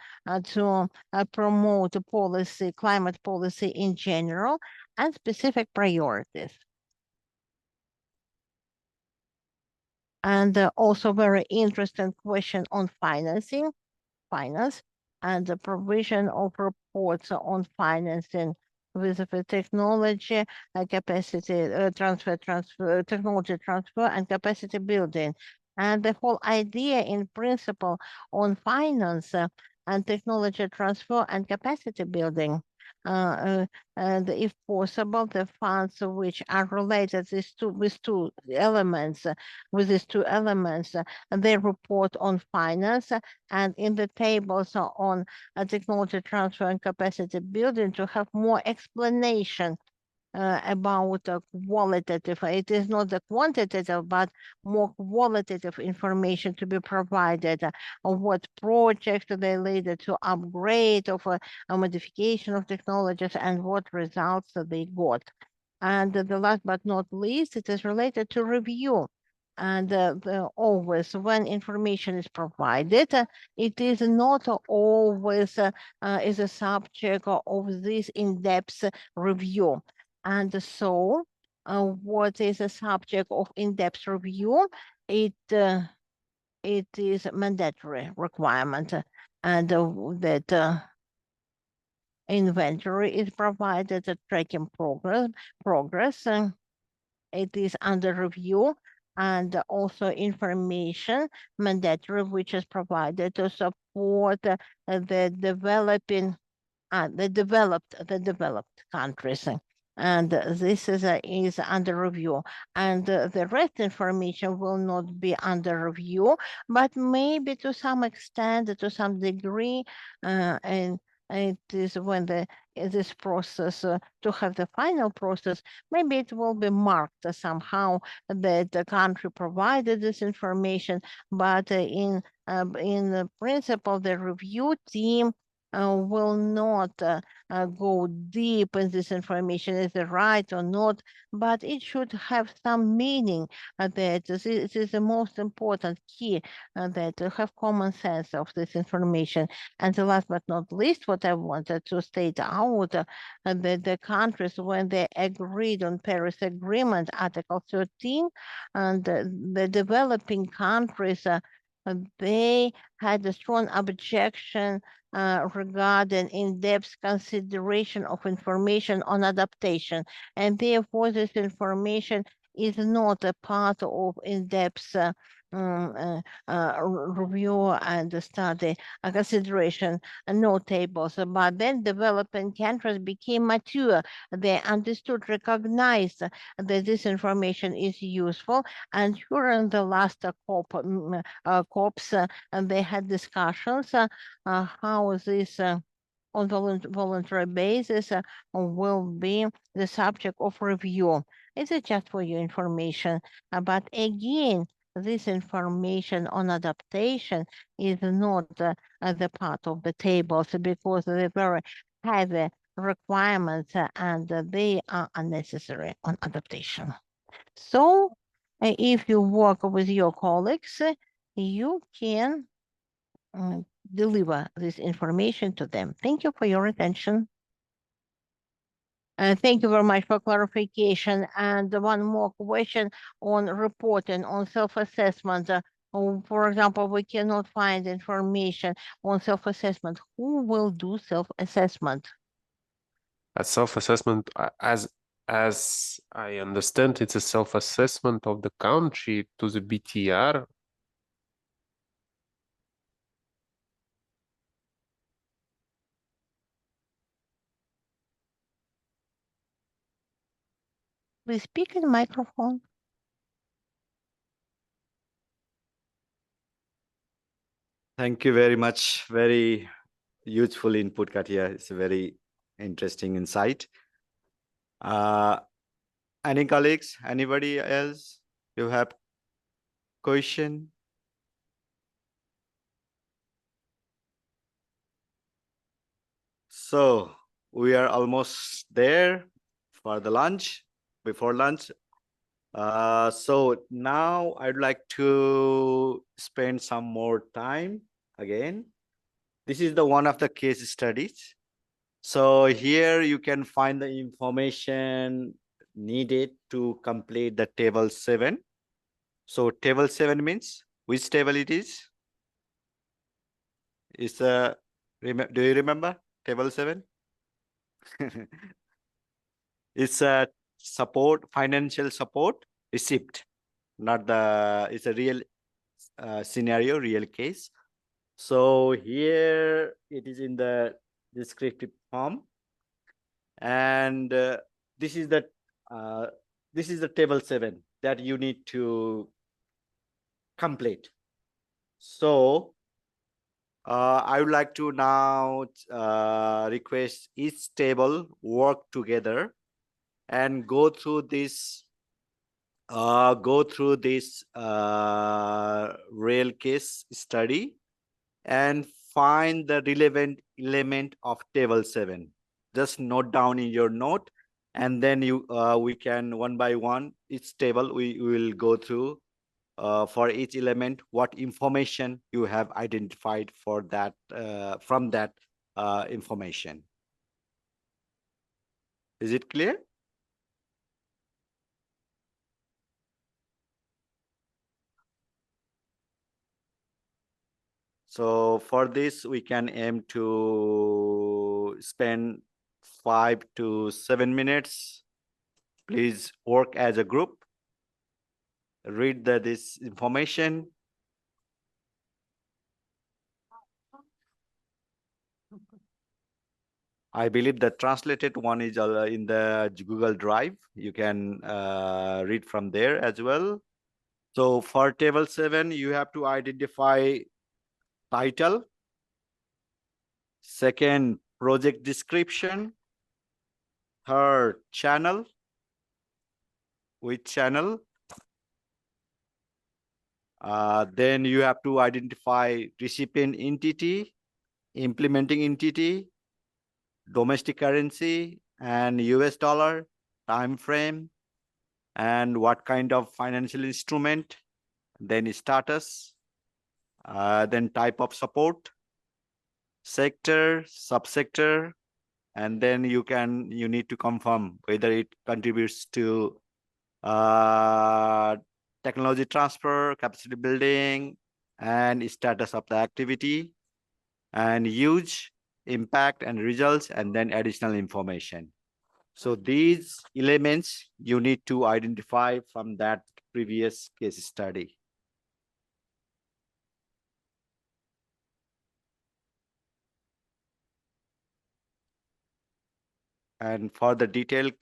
promote policy, climate policy in general, and specific priorities. And also very interesting question on finance, and the provision of reports on financing with the technology, capacity transfer, technology transfer, and capacity building. And the whole idea in principle on finance and technology transfer and capacity building. And if possible, the funds which are related with these two elements, they report on finance, and in the tables on technology transfer and capacity building to have more explanation about qualitative. It is not the quantitative, but more qualitative information to be provided of what projects they later to upgrade of a modification of technologies and what results they got. And the last but not least, it is related to review. And always when information is provided, it is not always is a subject of this in-depth review. And so what is a subject of in-depth review? It is mandatory requirement and that inventory is provided, a tracking progress. It is under review, and also information mandatory, which is provided to support the developed countries. And this is under review. And the rest information will not be under review, but maybe to some extent, to some degree, and it is when this process, to have the final process, maybe it will be marked somehow that the country provided this information, but in the principle, the review team will not go deep in this information, is it right or not, but it should have some meaning that it is the most important key that to have common sense of this information. And the last but not least, what I wanted to state out, that the countries, when they agreed on Paris Agreement, Article 13, and the developing countries, they had a strong objection regarding in-depth consideration of information on adaptation. And therefore, this information is not a part of in-depth review and study consideration, no tables. But then developing countries became mature. They understood, recognized that this information is useful. And during the last COPs, and they had discussions how this on voluntary basis will be the subject of review. It's just for your information. But again, this information on adaptation is not the part of the tables because they're very heavy requirements and they are unnecessary on adaptation. So if you work with your colleagues, you can deliver this information to them. Thank you for your attention. Thank you very much for clarification. And one more question on reporting, on self-assessment. For example, we cannot find information on self-assessment. Who will do self-assessment? A self-assessment, as I understand, it's a self-assessment of the country to the BTR. Please speak in the microphone. Thank you very much. Very useful input, Katia. It's a very interesting insight. Any colleagues, anybody else? You have question? So we are almost there for the lunch, before lunch. So now I'd like to spend some more time again. This is the one of the case studies. So here you can find the information needed to complete the table 7. So table 7 means which table it is? Is do you remember table 7? It's a support, financial support receipt, not the, it's a real scenario, real case. So here it is in the descriptive form, and this is the table 7 that you need to complete. So I would like to now request each table work together and go through this real case study and find the relevant element of table 7. Just note down in your note, and then we can one by one each table we will go through for each element what information you have identified for that from that information. Is it clear? So for this, we can aim to spend 5 to 7 minutes. Please work as a group. Read this information. I believe the translated one is in the Google Drive. You can read from there as well. So for table 7, you have to identify title. Second, project description. Third, channel. Which channel? Then you have to identify recipient entity, implementing entity, domestic currency, and US dollar, time frame, and what kind of financial instrument, then status, then type of support, sector, subsector, and then you need to confirm whether it contributes to technology transfer, capacity building, and status of the activity, and use, impact and results, and then additional information. So these elements you need to identify from that previous case study. And for the detailed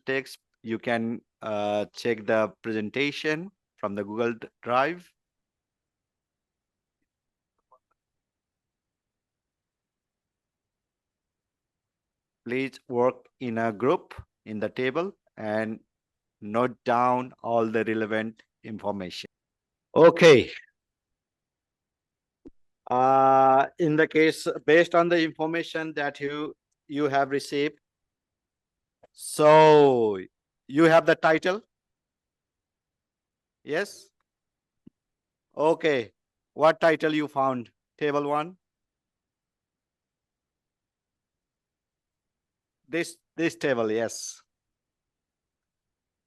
text, you can check the presentation from the Google Drive. Please work in a group in the table and note down all the relevant information. Okay. In the case, based on the information that you have received, so you have the title? Yes? Okay. What title you found? Table 1? This table, yes.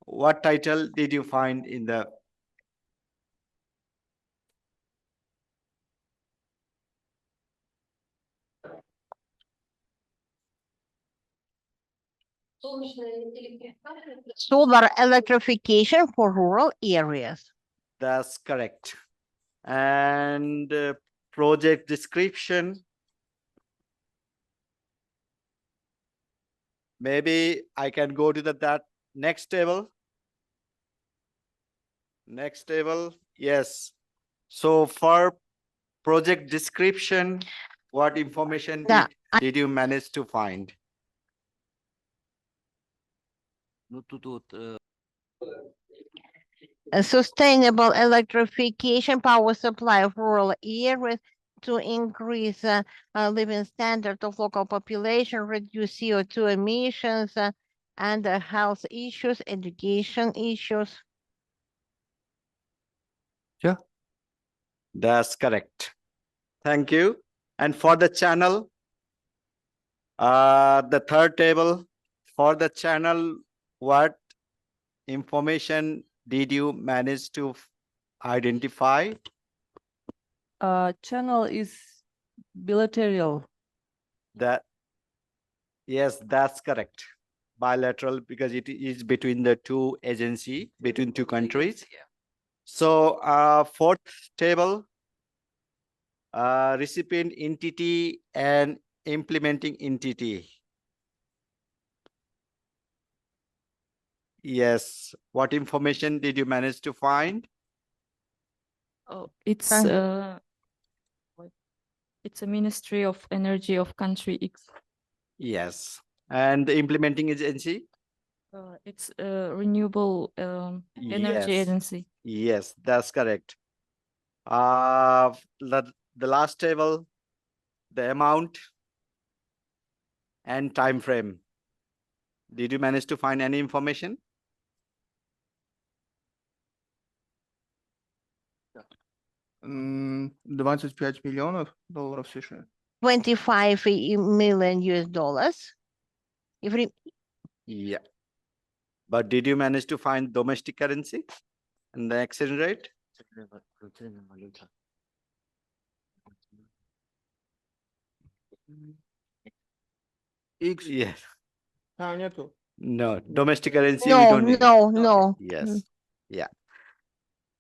What title did you find in the Solar electrification for rural areas. That's correct. And project description. Maybe I can go to that next table. Next table, yes. So for project description, what information did you manage to find? A sustainable electrification power supply of rural areas to increase living standard of local population, reduce CO2 emissions, and health issues, education issues. Yeah. That's correct. Thank you. And for the channel, the third table, for the channel, what information did you manage to identify? Channel is bilateral. Yes, that's correct. Bilateral, because it is between the two agencies, between two countries. So fourth table, recipient entity and implementing entity. Yes. What information did you manage to find? Oh, it's a Ministry of Energy of country X. Yes. And the implementing agency? It's a renewable energy Yes. agency. Yes, that's correct. The last table, the amount and time frame. Did you manage to find any information? $25 миллионов долларов США. 25 million US dollars. Yeah. But did you manage to find domestic currency and the exchange rate? X. Yes. Нету. No, domestic currency we No, don't need. no. Yes. Yeah.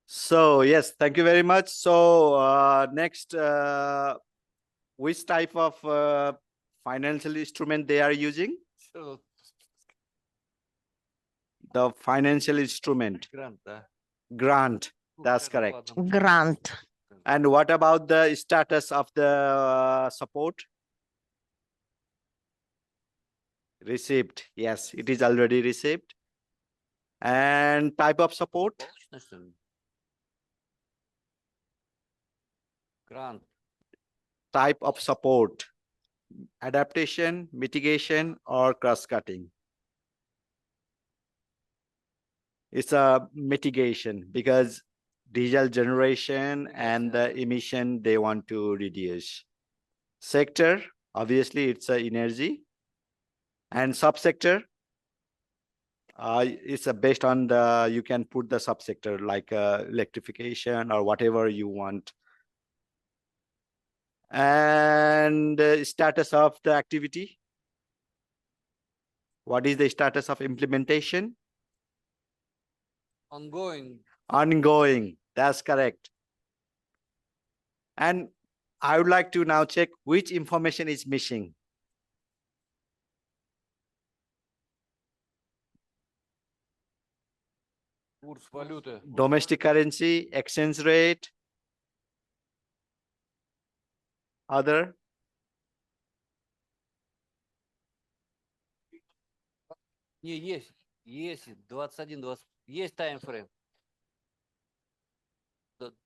So yes, thank you very much. So next, which type of financial instrument they are using? The financial instrument. Grant. That's correct. Grant. And what about the status of the support? Received. Yes, it is already received. And type of support? Grant. Type of support. Adaptation, mitigation, or cross-cutting? It's a mitigation because diesel generation and the emission they want to reduce. Sector, obviously it's a energy. And subsector, it's based on the, you can put the subsector like electrification or whatever you want. And status of the activity. What is the status of implementation? Ongoing. Ongoing. That's correct. And I would like to now check which information is missing. Курс валюты. Domestic currency, exchange rate, other. Не, есть 21, 20, есть таймфрейм.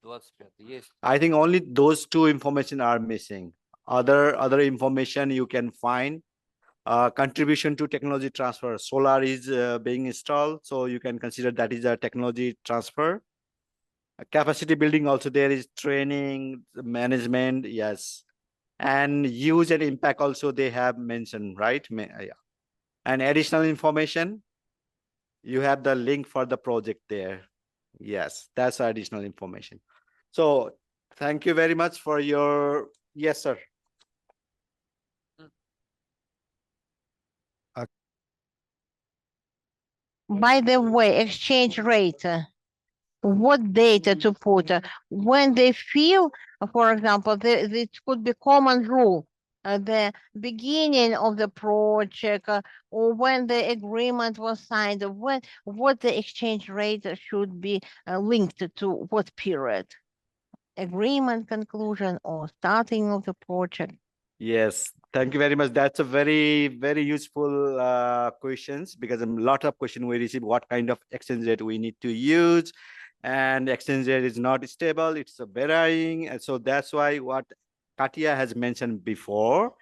25, есть. I think only those two information are missing. Other information you can find. Contribution to technology transfer. Solar is being installed, so you can consider that is a technology transfer. Capacity building also there is training, management, yes. And use and impact also they have mentioned, right? Yeah. And additional information, you have the link for the project there. Yes, that's additional information. So thank you very much for your, yes, sir. By the way, exchange rate, what data to put? When they feel, for example, this could be common rule, the beginning of the project, or when the agreement was signed, what the exchange rate should be linked to what period? Agreement conclusion or starting of the project? Yes, thank you very much. That's a very useful questions because a lot of question we receive what kind of exchange rate we need to use, and exchange rate is not stable, it's a varying, and so that's why what Katya has mentioned before,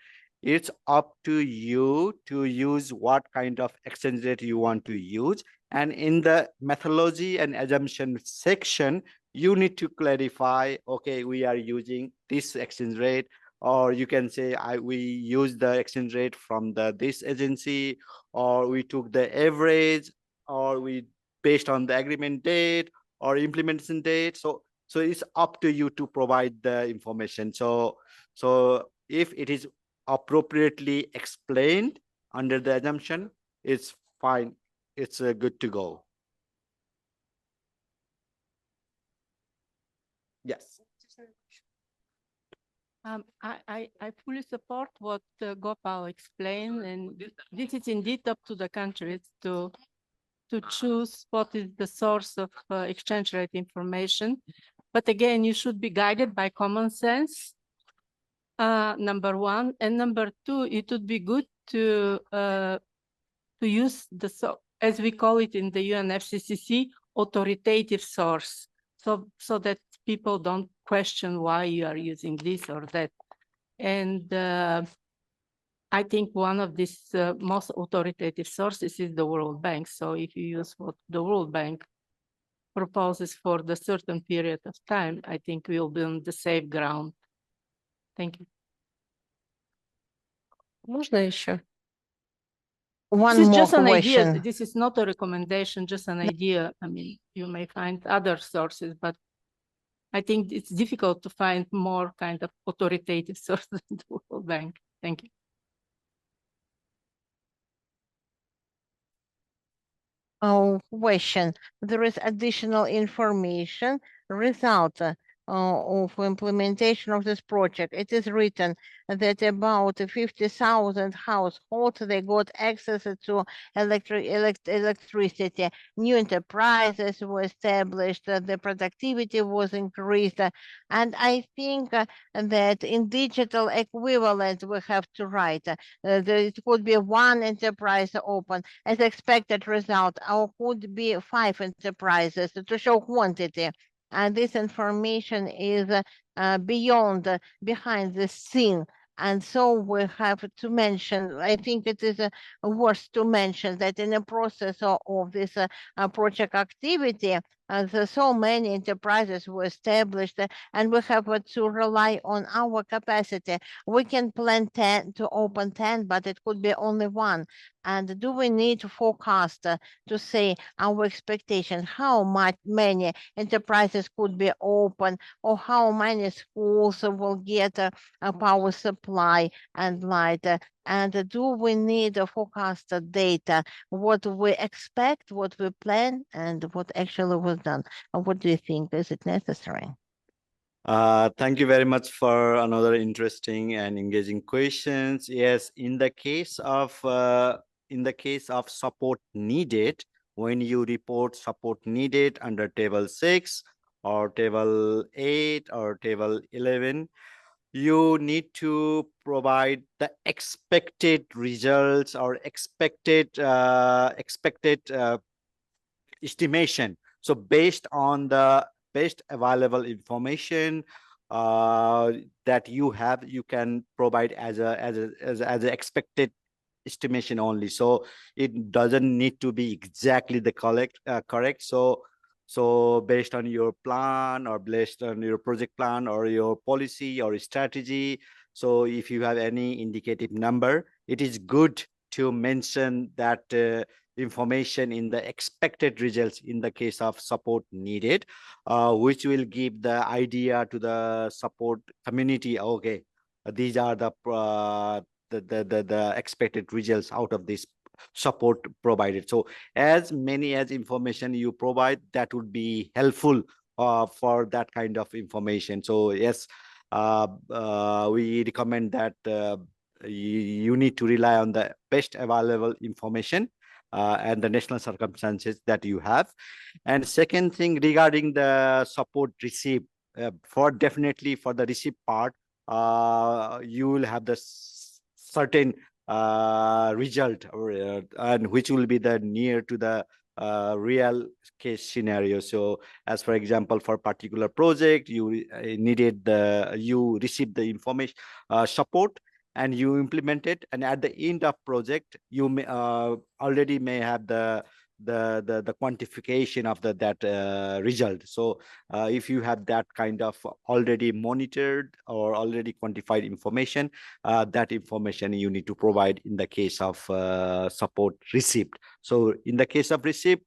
it's up to you to use what kind of exchange rate you want to use, and in the methodology and assumption section, you need to clarify, okay, we are using this exchange rate. Or you can say we use the exchange rate from this agency, or we took the average, or we based on the agreement date or implementation date. So it's up to you to provide the information. So if it is appropriately explained under the assumption, it's fine. It's good to go. Yes. I fully support what Gopal explained, and this is indeed up to the countries to choose what is the source of exchange rate information. But again, you should be guided by common sense, number one. And number two, it would be good to use as we call it in the UNFCCC, authoritative source, so that people don't question why you are using this or that. And I think one of these most authoritative sources is the World Bank. So if you use what the World Bank proposes for the certain period of time, I think we'll be on the safe ground. Thank you. Можно еще? One This is more just an idea. question. This is not a recommendation, just an idea. I mean, you may find other sources, but I think it's difficult to find more kind of authoritative sources than the World Bank. Thank you. Question. There is additional information result of implementation of this project. It is written that about 50,000 households, they got access to electricity. New enterprises were established, the productivity was increased. And I think that in digital equivalent, we have to write, it could be one enterprise open as expected result, or could be 5 enterprises to show quantity. And this information is behind the scene. And so we have to mention, I think it is worth to mention that in the process of this project activity, so many enterprises were established, and we have to rely on our capacity. We can plan 10 to open 10, but it could be only one. And do we need to forecast to say our expectation, how many enterprises could be open, or how many schools will get a power supply and light? And do we need a forecast data, what we expect, what we plan, and what actually was done? What do you think? Is it necessary? Thank you very much for another interesting and engaging questions. Yes, in the case of support needed, when you report support needed under table 6 or table 8 or table 11, you need to provide the expected results or expected estimation. So based on the best available information that you have, you can provide as an expected estimation only. So it doesn't need to be exactly the correct. So based on your plan or based on your project plan or your policy or strategy, so if you have any indicative number, it is good to mention that information in the expected results in the case of support needed, which will give the idea to the support community. Okay, these are the expected results out of this support provided. So as many as information you provide, that would be helpful for that kind of information. So yes, we recommend that you need to rely on the best available information and the national circumstances that you have. And second thing, regarding the support received, definitely for the receipt part, you will have the certain result and which will be the near to the real case scenario. So as for example, for particular project, you received the information support and you implement it, and at the end of project you may already may have the quantification of that result. So if you have that kind of already monitored or already quantified information, that information you need to provide in the case of support received. So in the case of receipt,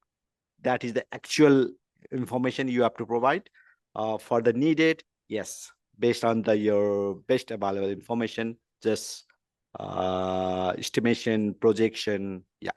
that is the actual information you have to provide. For the needed, yes, based on your best available information, just estimation, projection, yeah.